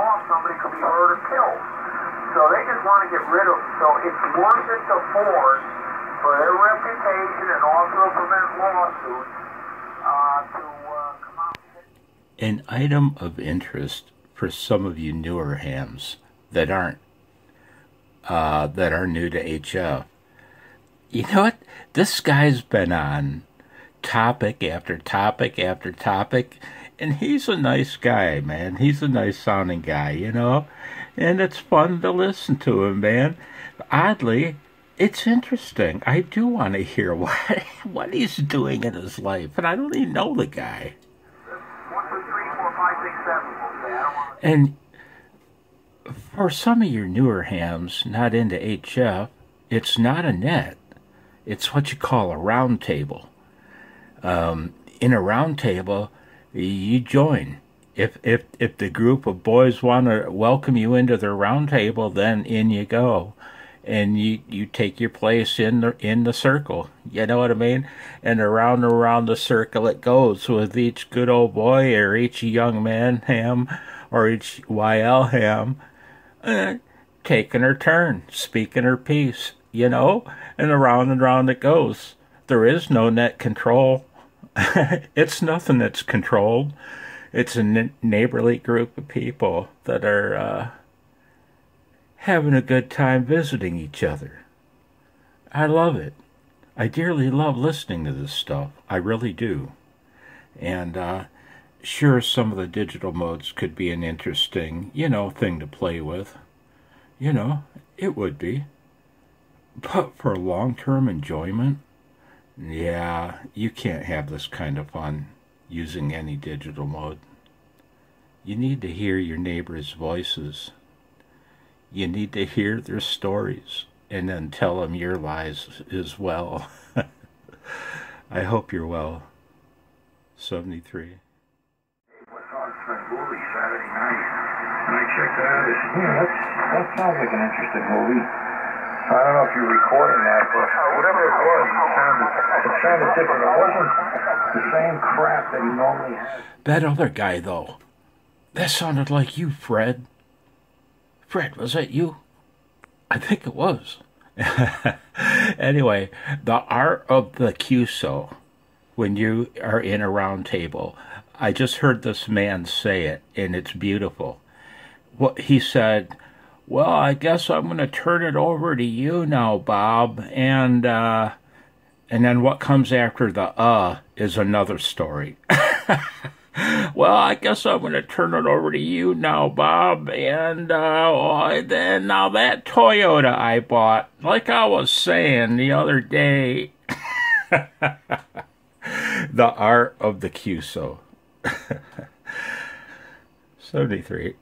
off, somebody could be hurt or killed. So they just want to get rid of them. So it's worth it to force for their reputation and also to prevent lawsuits to come out. An item of interest for some of you newer hams that are new to HF. You know what? This guy's been on topic after topic after topic, and he's a nice guy, man. He's a nice sounding guy, you know? And it's fun to listen to him, man. Oddly, it's interesting. I do want to hear what he's doing in his life, and I don't even know the guy. 1, 2, 3, 4, 5, 6, 7. And for some of your newer hams not into HF, it's not a net. It's what you call a roundtable. In a roundtable, you join. If the group of boys want to welcome you into their roundtable, then in you go, and you take your place in the circle. You know what I mean? And around the circle it goes with each good old boy or each young man ham or each YL ham taking her turn, speaking her piece. You know, and around it goes. There is no net control. It's nothing that's controlled. It's a neighborly group of people that are having a good time visiting each other. I love it. I dearly love listening to this stuff. I really do. And sure, some of the digital modes could be an interesting, thing to play with. It would be. But for long-term enjoyment, yeah, you can't have this kind of fun using any digital mode. You need to hear your neighbors' voices. You need to hear their stories and then tell them your lies as well. I hope you're well. 73. What's on that movie Saturday night? And I checked it out. That sounds like an interesting movie. I don't know if you're recording that, but whatever it was, it sounded different. It wasn't the same crap that he normally has. That other guy, though, that sounded like you, Fred. Fred, was that you? I think it was. Anyway, the art of the QSO, when you are in a round table, I just heard this man say it, and it's beautiful. What he said, well, I guess I'm going to turn it over to you now, Bob. And then what comes after the is another story. Well, I guess I'm going to turn it over to you now, Bob. And then now that Toyota I bought, like I was saying the other day, the art of the QSO. 73.